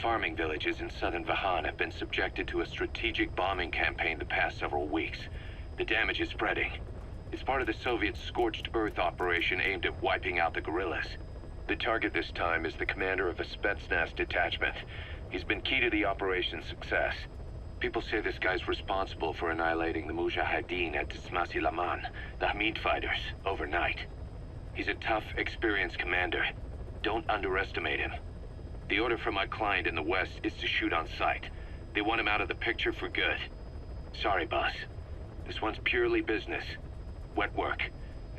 Farming villages in southern Vahan have been subjected to a strategic bombing campaign the past several weeks. The damage is spreading. It's part of the Soviet Scorched Earth operation aimed at wiping out the guerrillas. The target this time is the commander of a Spetsnaz detachment. He's been key to the operation's success. People say this guy's responsible for annihilating the Mujahideen at Tismasi Laman, the Hamid fighters, overnight. He's a tough, experienced commander. Don't underestimate him. The order from my client in the west is to shoot on sight. They want him out of the picture for good. Sorry, boss. This one's purely business. Wet work.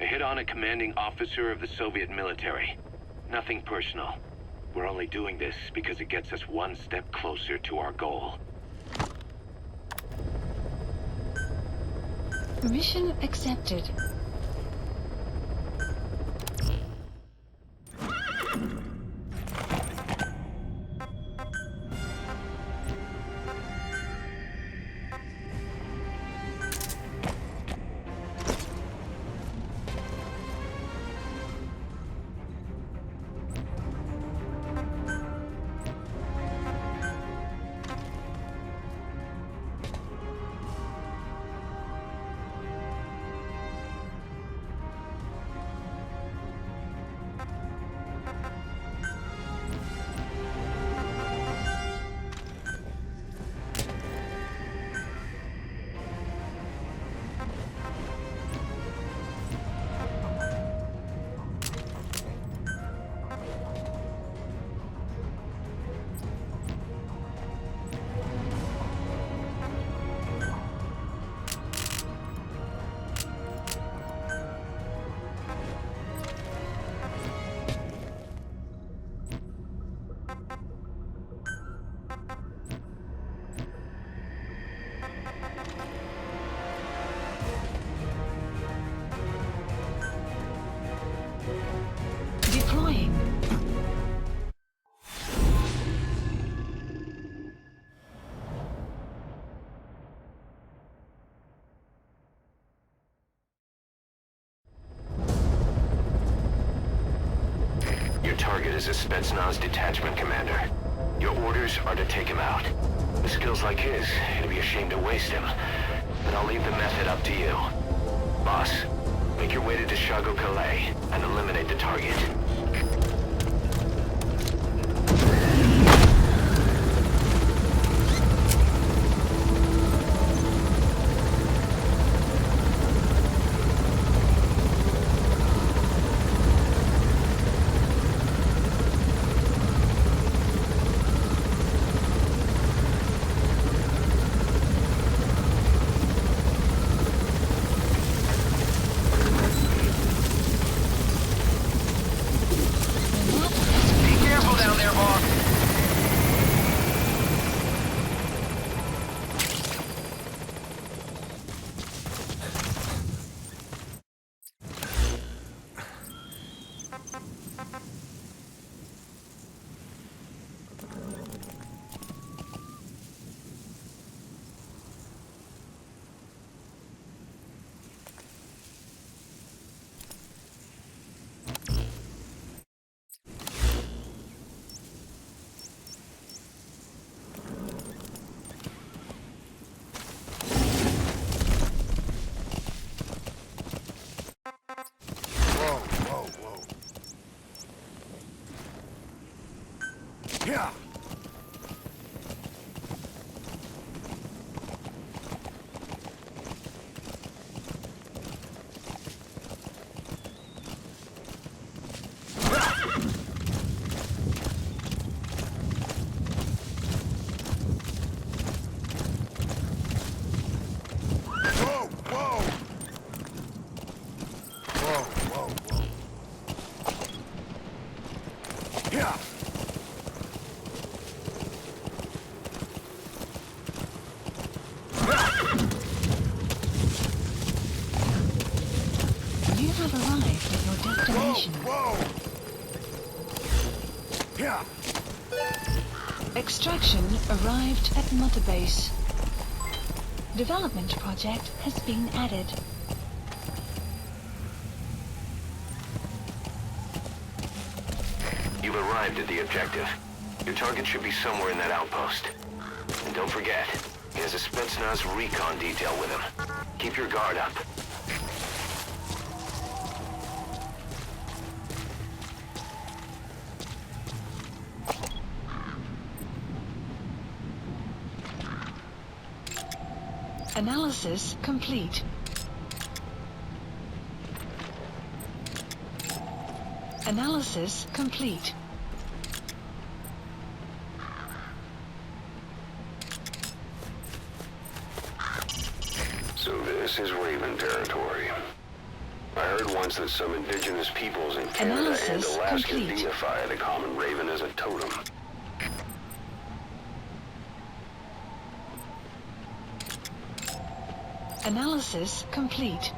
A hit on a commanding officer of the Soviet military. Nothing personal. We're only doing this because it gets us one step closer to our goal. Mission accepted. Deploying. Your target is a Spetsnaz detachment commander. Your orders are to take him out. With skills like his, it'd be a shame to waste him. But I'll leave the method up to you. Boss, make your way to Deshago Calais and eliminate the target. Yeah. You have arrived at your destination. Yeah. Extraction arrived at Mother Base. Development project has been added. You've arrived at the objective. Your target should be somewhere in that outpost. And don't forget, he has a Spetsnaz recon detail with him. Keep your guard up. Analysis complete. Analysis complete. So this is Raven territory. I heard once that some indigenous peoples in Canada and Analysis Alaska complete. deify the common raven as a totem. Analysis complete.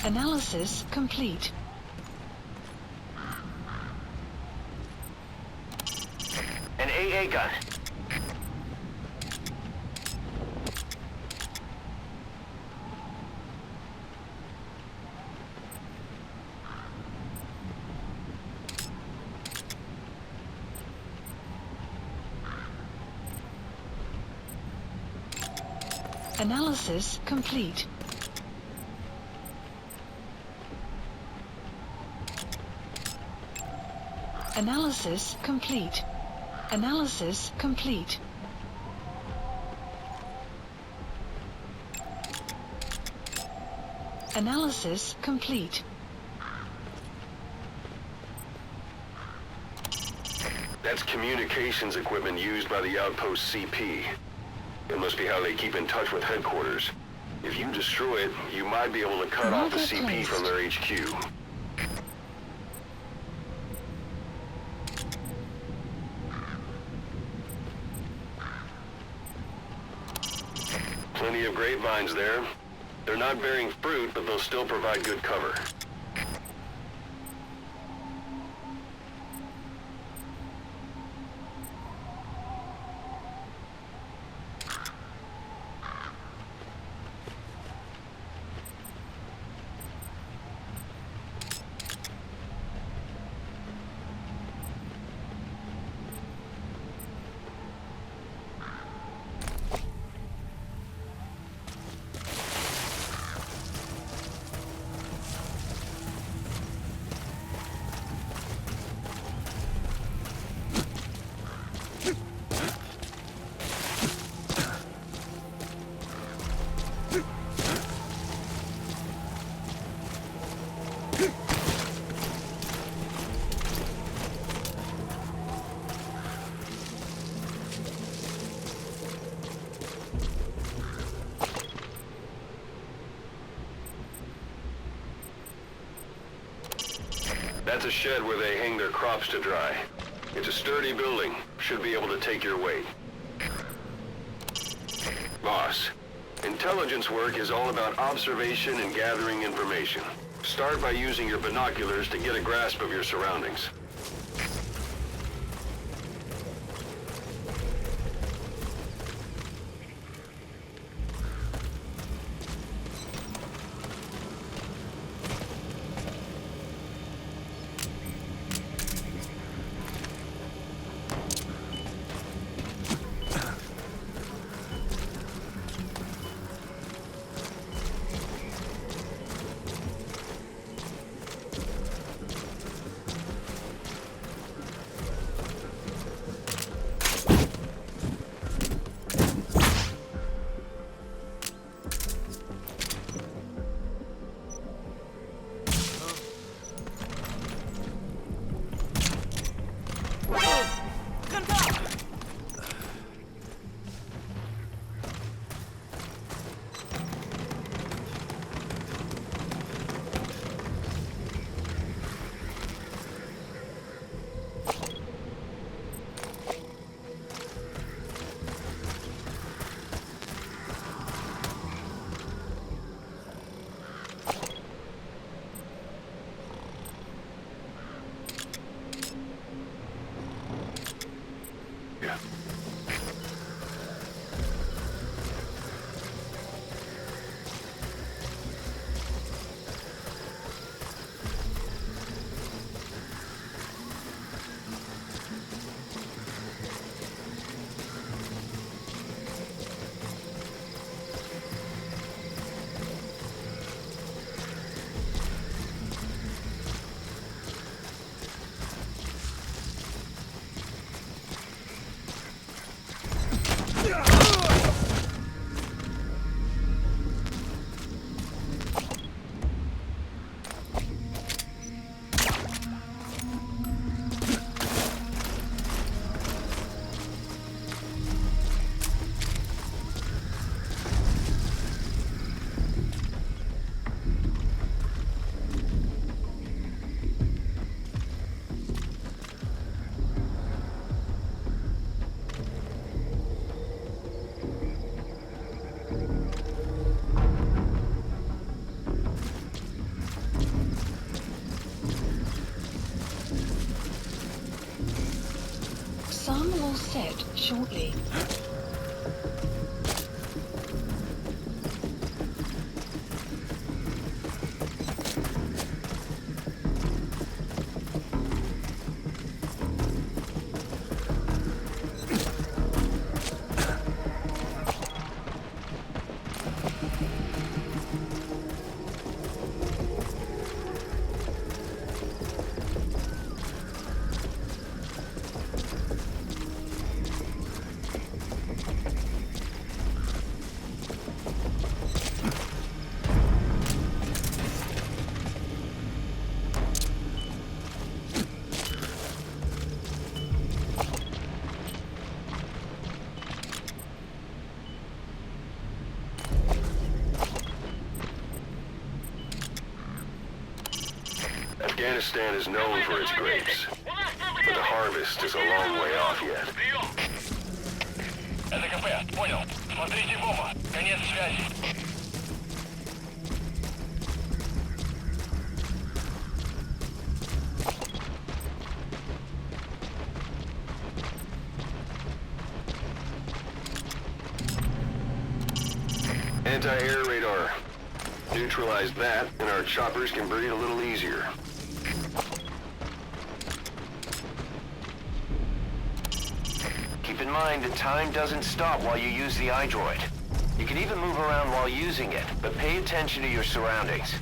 Analysis complete. An AA gun. Analysis complete. Analysis complete. Analysis complete. Analysis complete. That's communications equipment used by the Outpost CP. It must be how they keep in touch with headquarters. If you destroy it, you might be able to cut off the CP Placed. from their HQ. Plenty of grapevines there. They're not bearing fruit, but they'll still provide good cover. That's a shed where they hang their crops to dry. It's a sturdy building. Should be able to take your weight. Boss, intelligence work is all about observation and gathering information. Start by using your binoculars to get a grasp of your surroundings. Some will set shortly. Afghanistan is known for its grapes, but the harvest is a long way off yet. Это КП, понял. Смотрите в оба. Конец связи. Anti-air radar. Neutralize that, and our choppers can breathe a little easier. Keep in mind that time doesn't stop while you use the iDroid. You can even move around while using it, but pay attention to your surroundings.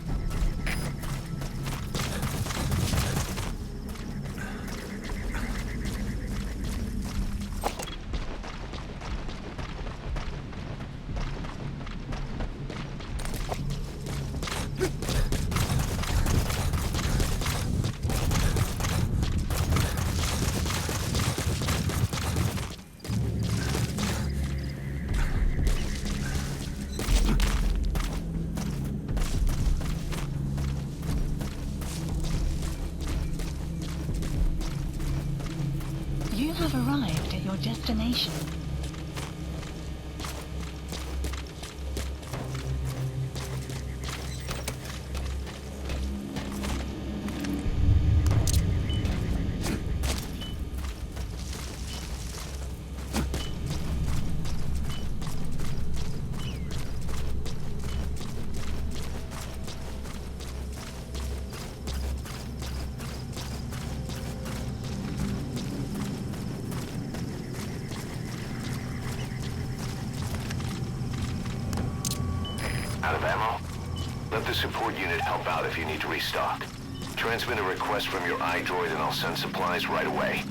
You have arrived at your destination. Out of ammo? Let the support unit help out if you need to restock. Transmit a request from your iDroid and I'll send supplies right away.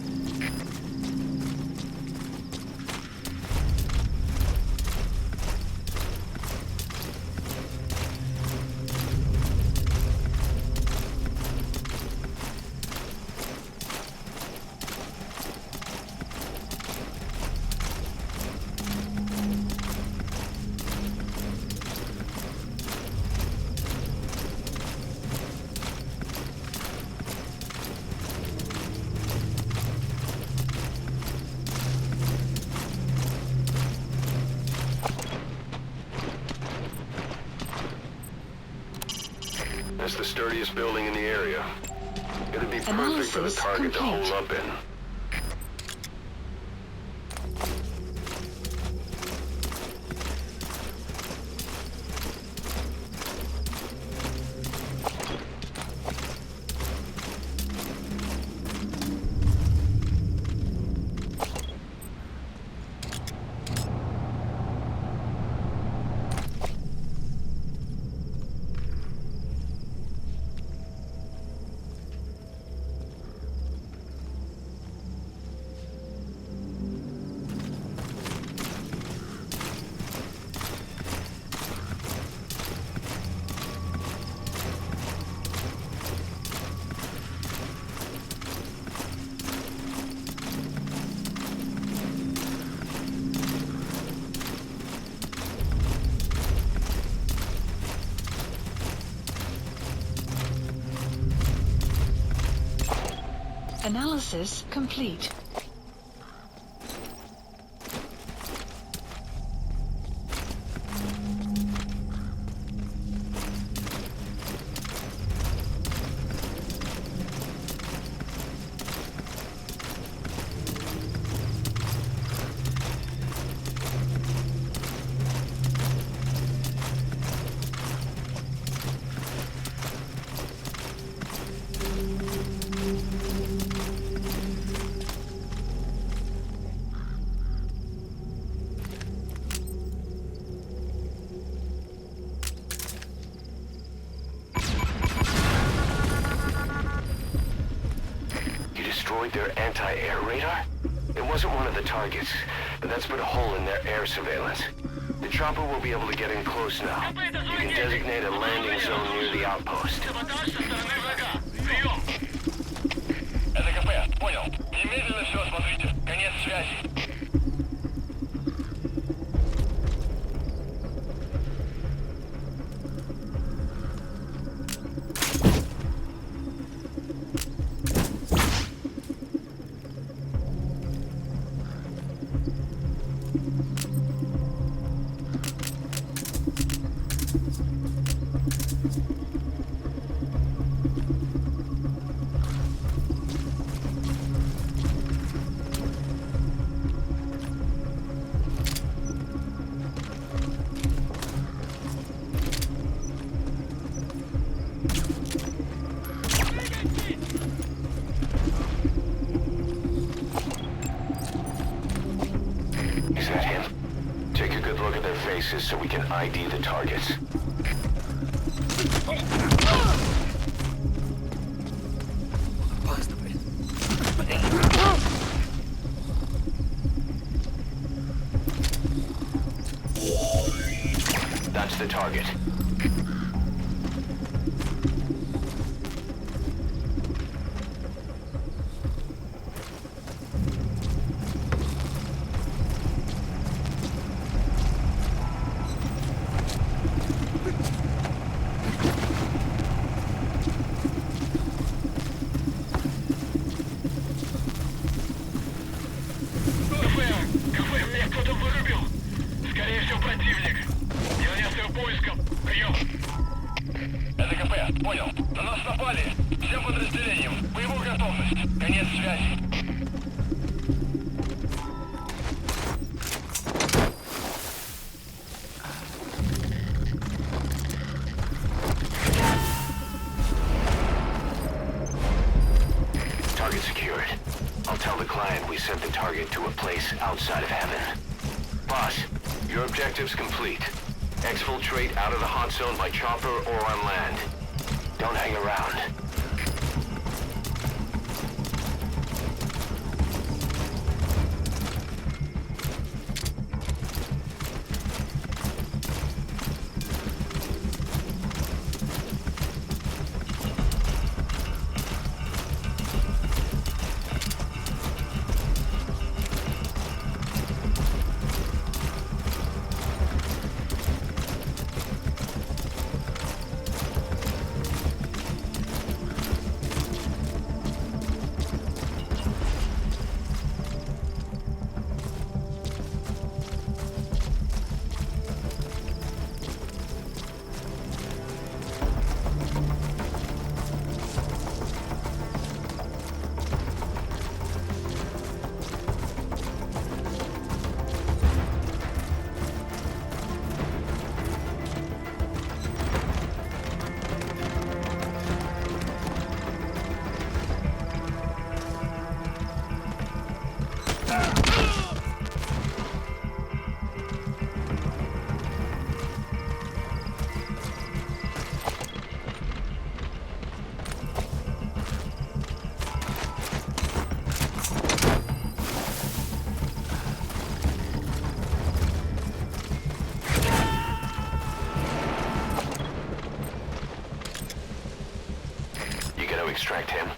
That's the sturdiest building in the area. It'd be perfect for the Analysis target to complete. hold up in. Analysis complete. destroyed their anti-air radar? It wasn't one of the targets, but that's put a hole in their air surveillance. The chopper will be able to get in close now. You can designate a landing zone near the outpost. Саботаж со стороны врага. Прием! Это КП, понял. Немедленно все осмотрите. Конец связи. Is that him? Take a good look at their faces so we can ID the targets. That's the target. Кафе, меня кто-то вырубил. Скорее всего, противник. Я занялся поиском. Прием. Это КП, понял. На нас напали. Всем подразделениям. Боевую готовность. Конец связи. Target secured. I'll tell the client we sent the target to a place outside of heaven. Boss, your objective's complete. Exfiltrate out of the hot zone by chopper or on land. Don't hang around. Extract him.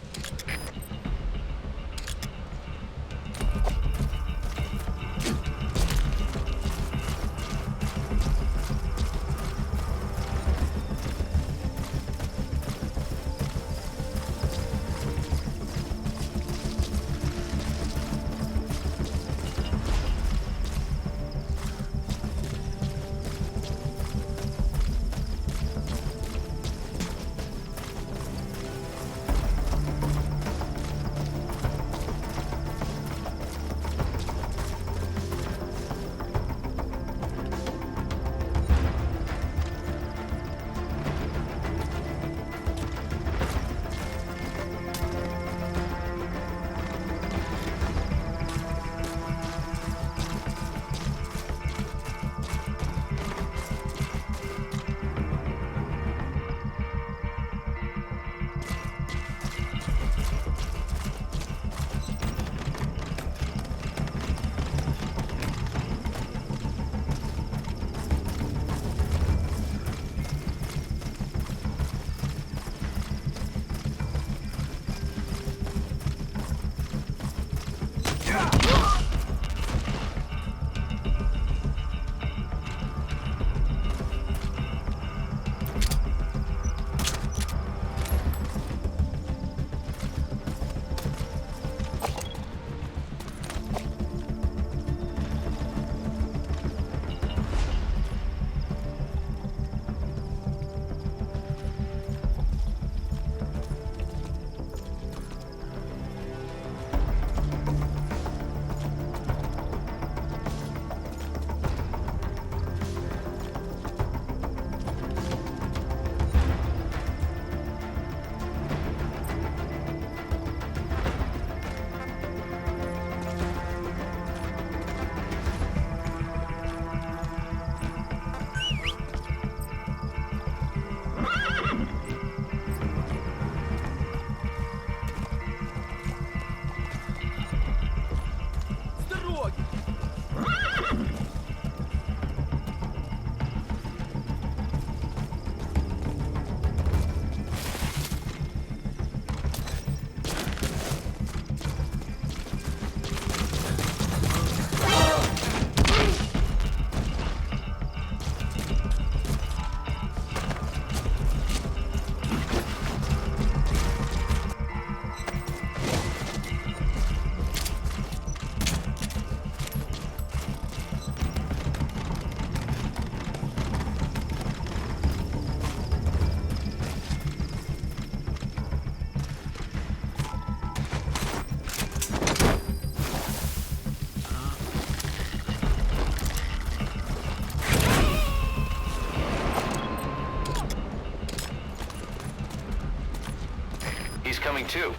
too.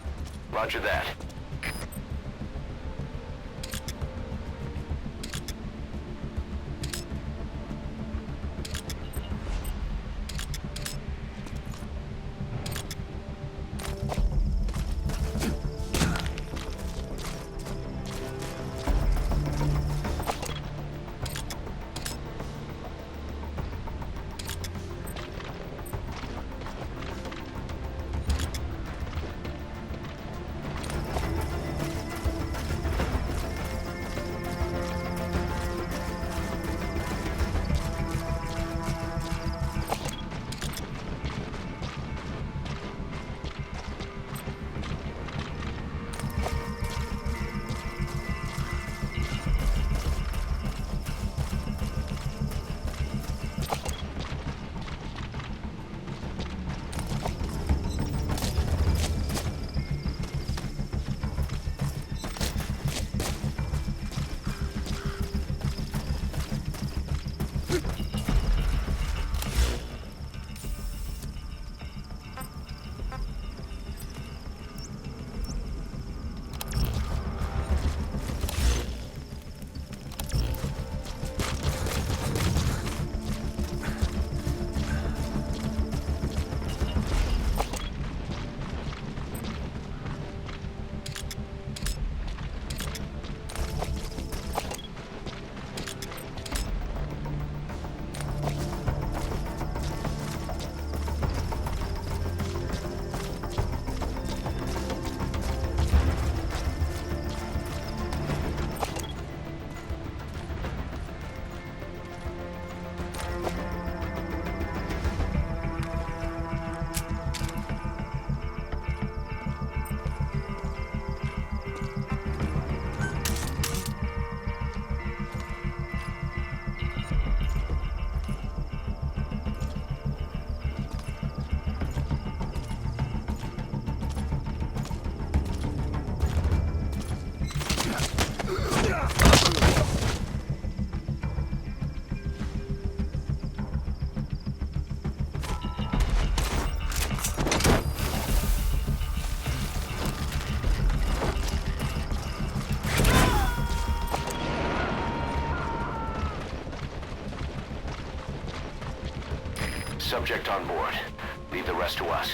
Roger that. Subject on board. Leave the rest to us.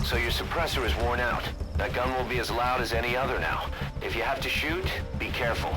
So your suppressor is worn out. That gun will be as loud as any other now. If you have to shoot, be careful.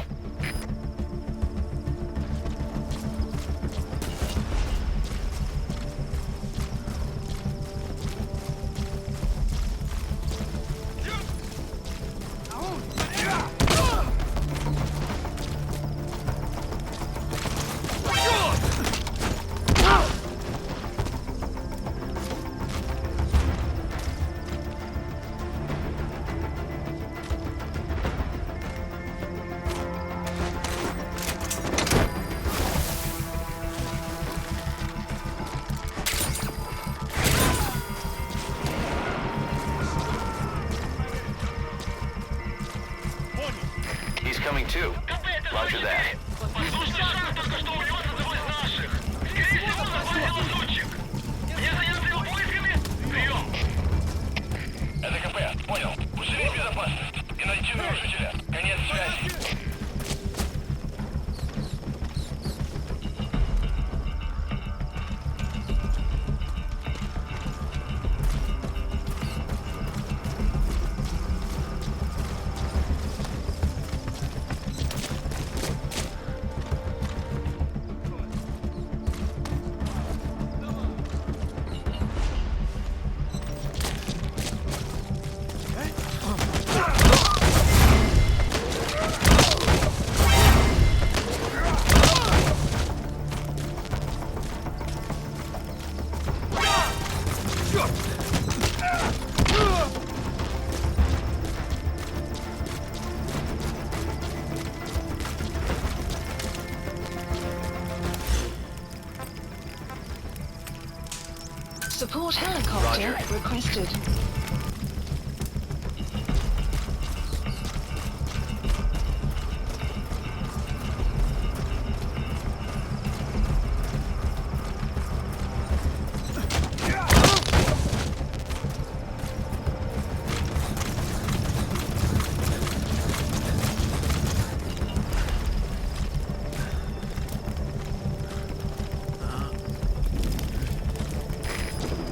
Support helicopter Roger. requested.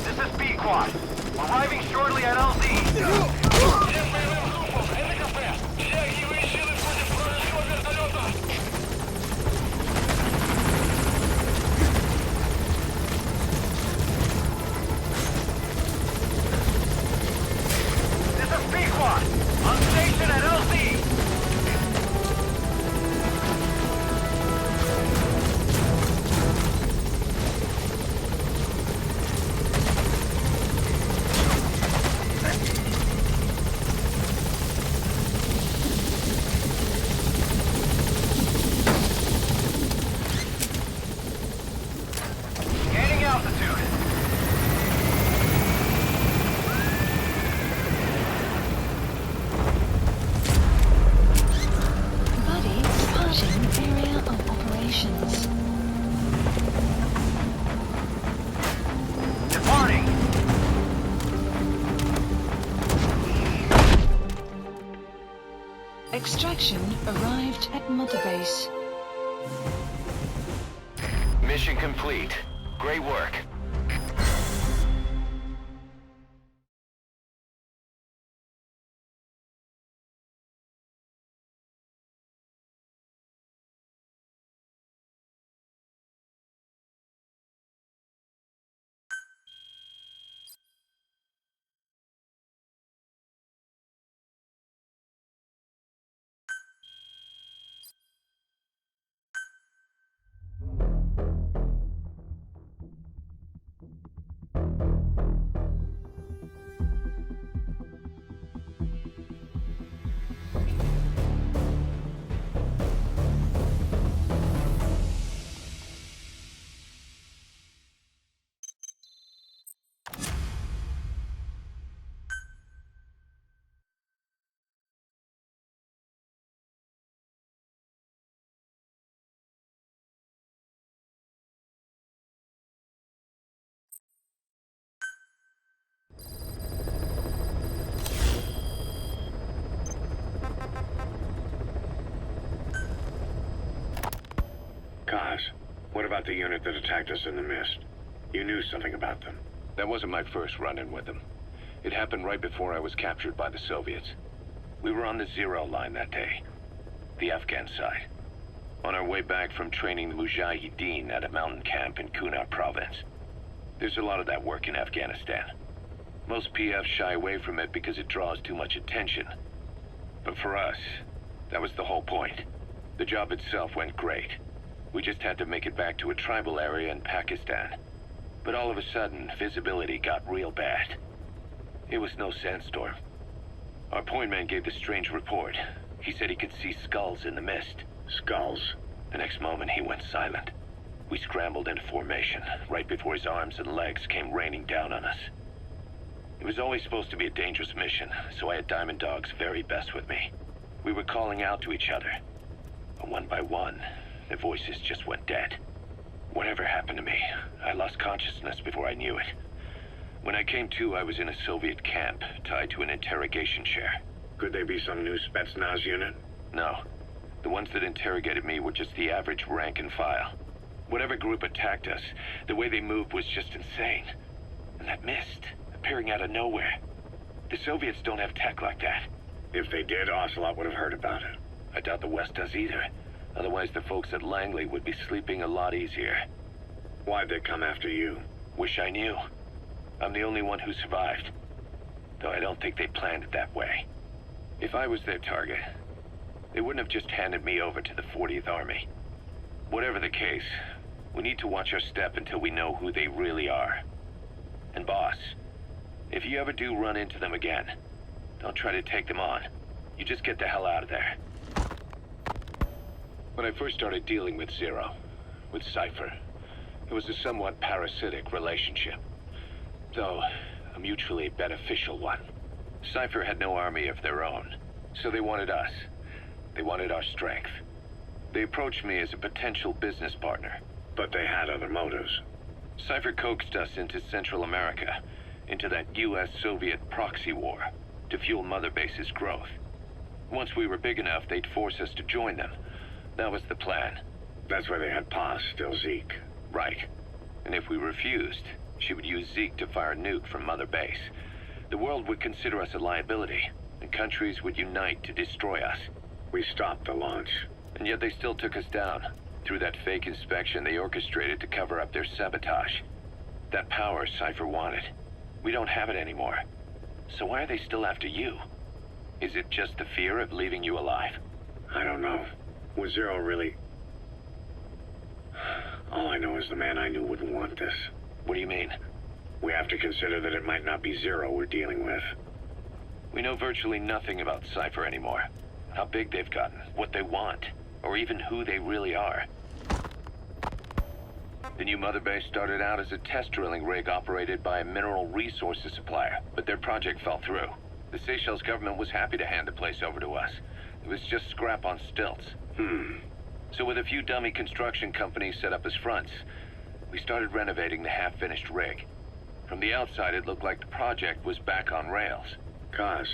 This is B-Quad. Arriving shortly at LZ. Всем боевым группам, НКП! Все огневые силы против вражеского вертолета! This is B-Quad. On station at LZ. Gaining altitude. Buddy departing area of operations. Departing. Extraction arrived at Mother Base. Mission complete. Great work. Kaz, what about the unit that attacked us in the mist? You knew something about them. That wasn't my first run-in with them. It happened right before I was captured by the Soviets. We were on the Zero line that day, the Afghan side, on our way back from training the Mujahideen at a mountain camp in Kunar province. There's a lot of that work in Afghanistan. Most PFs shy away from it because it draws too much attention. But for us, that was the whole point. The job itself went great. We just had to make it back to a tribal area in Pakistan. But all of a sudden, visibility got real bad. It was no sandstorm. Our point man gave this strange report. He said he could see skulls in the mist. Skulls. The next moment, he went silent. We scrambled into formation, right before his arms and legs came raining down on us. It was always supposed to be a dangerous mission, so I had Diamond Dog's very best with me. We were calling out to each other. But one by one, the voices just went dead. Whatever happened to me, I lost consciousness before I knew it. When I came to, I was in a Soviet camp, tied to an interrogation chair. Could they be some new Spetsnaz unit? No. The ones that interrogated me were just the average rank and file. Whatever group attacked us, the way they moved was just insane. And that mist, appearing out of nowhere. The Soviets don't have tech like that. If they did, Ocelot would have heard about it. I doubt the West does either. Otherwise, the folks at Langley would be sleeping a lot easier. Why'd they come after you? Wish I knew. I'm the only one who survived. Though I don't think they planned it that way. If I was their target, they wouldn't have just handed me over to the 40th Army. Whatever the case, we need to watch our step until we know who they really are. And boss, if you ever do run into them again, don't try to take them on. You just get the hell out of there. When I first started dealing with Zero, with Cypher, it was a somewhat parasitic relationship. though a mutually beneficial one. Cypher had no army of their own, so they wanted us. They wanted our strength. They approached me as a potential business partner. But they had other motives. Cypher coaxed us into Central America, into that US-Soviet proxy war, to fuel Mother Base's growth. Once we were big enough, they'd force us to join them. That was the plan. That's why they had Paz, still Zeke. Right. And if we refused, she would use Zeke to fire a nuke from Mother Base. The world would consider us a liability, and countries would unite to destroy us. We stopped the launch. And yet they still took us down, through that fake inspection they orchestrated to cover up their sabotage. That power Cypher wanted. We don't have it anymore. So why are they still after you? Is it just the fear of leaving you alive? I don't know. Was Zero really... All I know is the man I knew wouldn't want this. What do you mean? We have to consider that it might not be Zero we're dealing with. We know virtually nothing about Cypher anymore. How big they've gotten, what they want, or even who they really are. The new Mother Base started out as a test drilling rig operated by a mineral resources supplier, but their project fell through. The Seychelles government was happy to hand the place over to us. It was just scrap on stilts. So with a few dummy construction companies set up as fronts, we started renovating the half-finished rig. From the outside, it looked like the project was back on rails. Kaz,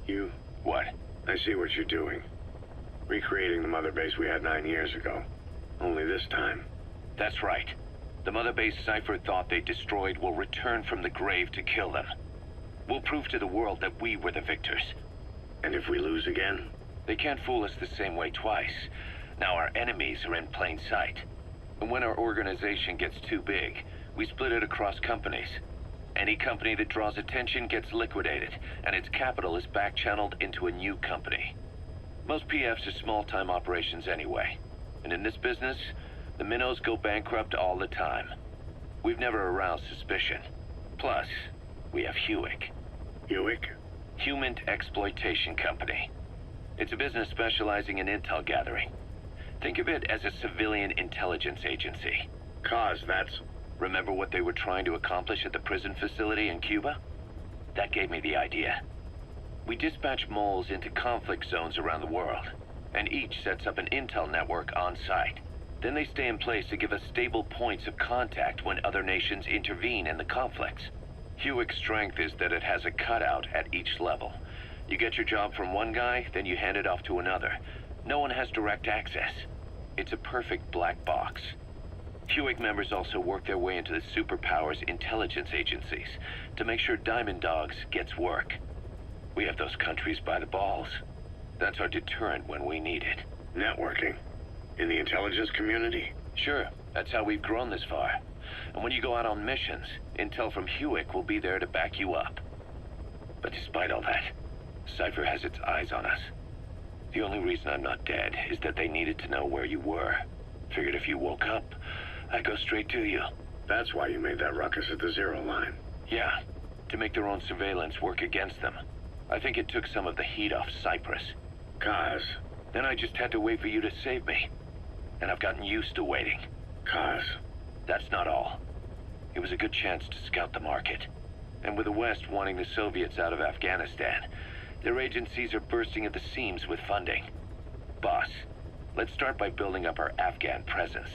you... What? I see what you're doing. Recreating the Mother Base we had 9 years ago. Only this time. That's right. The Mother Base Cypher thought they destroyed will return from the grave to kill them. We'll prove to the world that we were the victors. And if we lose again? They can't fool us the same way twice. Now our enemies are in plain sight. And when our organization gets too big, we split it across companies. Any company that draws attention gets liquidated, and its capital is back-channeled into a new company. Most PFs are small-time operations anyway. And in this business, the minnows go bankrupt all the time. We've never aroused suspicion. Plus, we have Hewick. Hewick? Human Exploitation Company. It's a business specializing in intel gathering. Think of it as a civilian intelligence agency. Kaz, that's... Remember what they were trying to accomplish at the prison facility in Cuba? That gave me the idea. We dispatch moles into conflict zones around the world, and each sets up an intel network on site. Then they stay in place to give us stable points of contact when other nations intervene in the conflicts. Hewick's strength is that it has a cutout at each level. You get your job from one guy, then you hand it off to another. No one has direct access. It's a perfect black box. Hewick members also work their way into the superpowers intelligence agencies to make sure Diamond Dogs gets work. We have those countries by the balls. That's our deterrent when we need it. Networking. In the intelligence community? Sure, that's how we've grown this far. And when you go out on missions, intel from Hewick will be there to back you up. But despite all that, Cypher has its eyes on us. The only reason I'm not dead is that they needed to know where you were. Figured if you woke up, I'd go straight to you. That's why you made that ruckus at the Zero line. Yeah, to make their own surveillance work against them. I think it took some of the heat off Cyprus. Kaz. Then I just had to wait for you to save me. And I've gotten used to waiting. Kaz. That's not all. It was a good chance to scout the market. And with the West wanting the Soviets out of Afghanistan, their agencies are bursting at the seams with funding. Boss, let's start by building up our Afghan presence.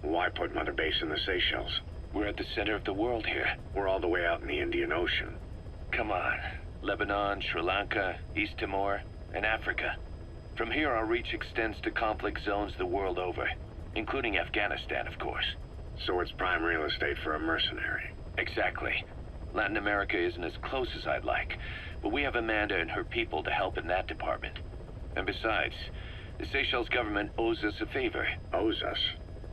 Why put Mother Base in the Seychelles? We're at the center of the world here. We're all the way out in the Indian Ocean. Come on. Lebanon, Sri Lanka, East Timor, and Africa. From here, our reach extends to conflict zones the world over, including Afghanistan, of course. So it's prime real estate for a mercenary. Exactly. Latin America isn't as close as I'd like, but we have Amanda and her people to help in that department. And besides, the Seychelles government owes us a favor. Owes us?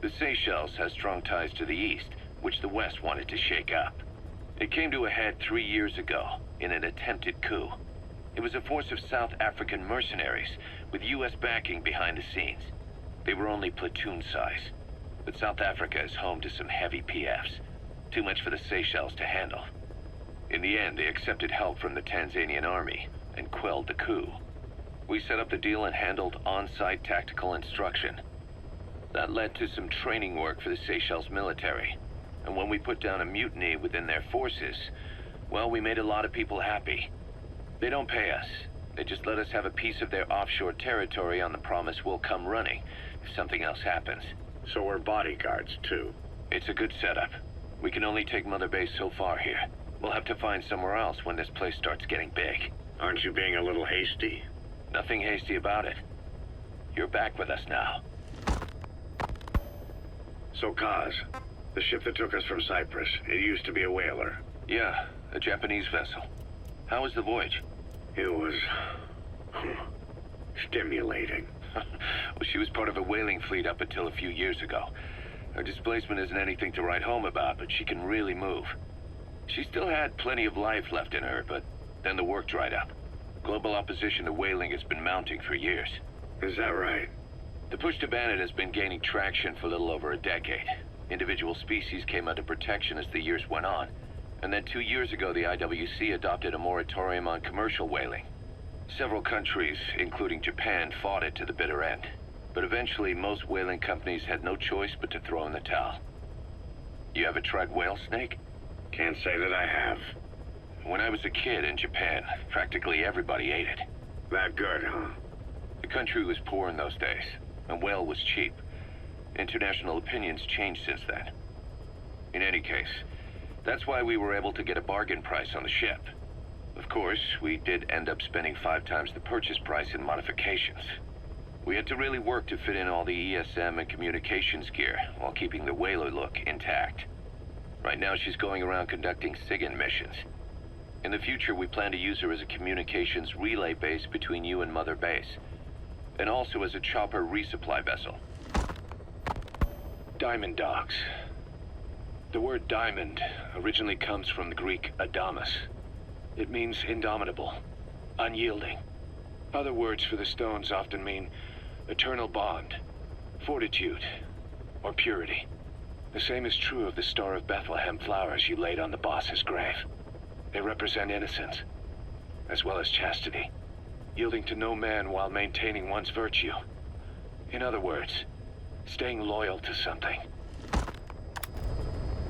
The Seychelles has strong ties to the east, which the West wanted to shake up. It came to a head 3 years ago, in an attempted coup. It was a force of South African mercenaries, with U.S. backing behind the scenes. They were only platoon size, but South Africa is home to some heavy PFs. Too much for the Seychelles to handle. In the end, they accepted help from the Tanzanian army and quelled the coup. We set up the deal and handled on-site tactical instruction. That led to some training work for the Seychelles military. And when we put down a mutiny within their forces, well, we made a lot of people happy. They don't pay us. They just let us have a piece of their offshore territory on the promise we'll come running if something else happens. So we're bodyguards, too. It's a good setup. We can only take Mother Base so far here. We'll have to find somewhere else when this place starts getting big. Aren't you being a little hasty? Nothing hasty about it. You're back with us now. So, Kaz, the ship that took us from Cyprus, it used to be a whaler. Yeah, a Japanese vessel. How was the voyage? It was... stimulating. Well, she was part of a whaling fleet up until a few years ago. Her displacement isn't anything to write home about, but she can really move. She still had plenty of life left in her, but then the work dried up. Global opposition to whaling has been mounting for years. Is that right? The push to ban it has been gaining traction for a little over a decade. Individual species came under protection as the years went on. And then 2 years ago, the IWC adopted a moratorium on commercial whaling. Several countries, including Japan, fought it to the bitter end. But eventually, most whaling companies had no choice but to throw in the towel. You ever tried whale snake? Can't say that I have. When I was a kid in Japan, practically everybody ate it. That good, huh? The country was poor in those days, and whale was cheap. International opinions changed since then. In any case, that's why we were able to get a bargain price on the ship. Of course, we did end up spending 5 times the purchase price in modifications. We had to really work to fit in all the ESM and communications gear while keeping the whaler look intact. Right now, she's going around conducting SIGINT missions. In the future, we plan to use her as a communications relay base between you and Mother Base, and also as a chopper resupply vessel. Diamond Dogs. The word diamond originally comes from the Greek adamas. It means indomitable, unyielding. Other words for the stones often mean eternal bond, fortitude, or purity. The same is true of the Star of Bethlehem flowers you laid on the boss's grave. They represent innocence, as well as chastity, yielding to no man while maintaining one's virtue. In other words, staying loyal to something.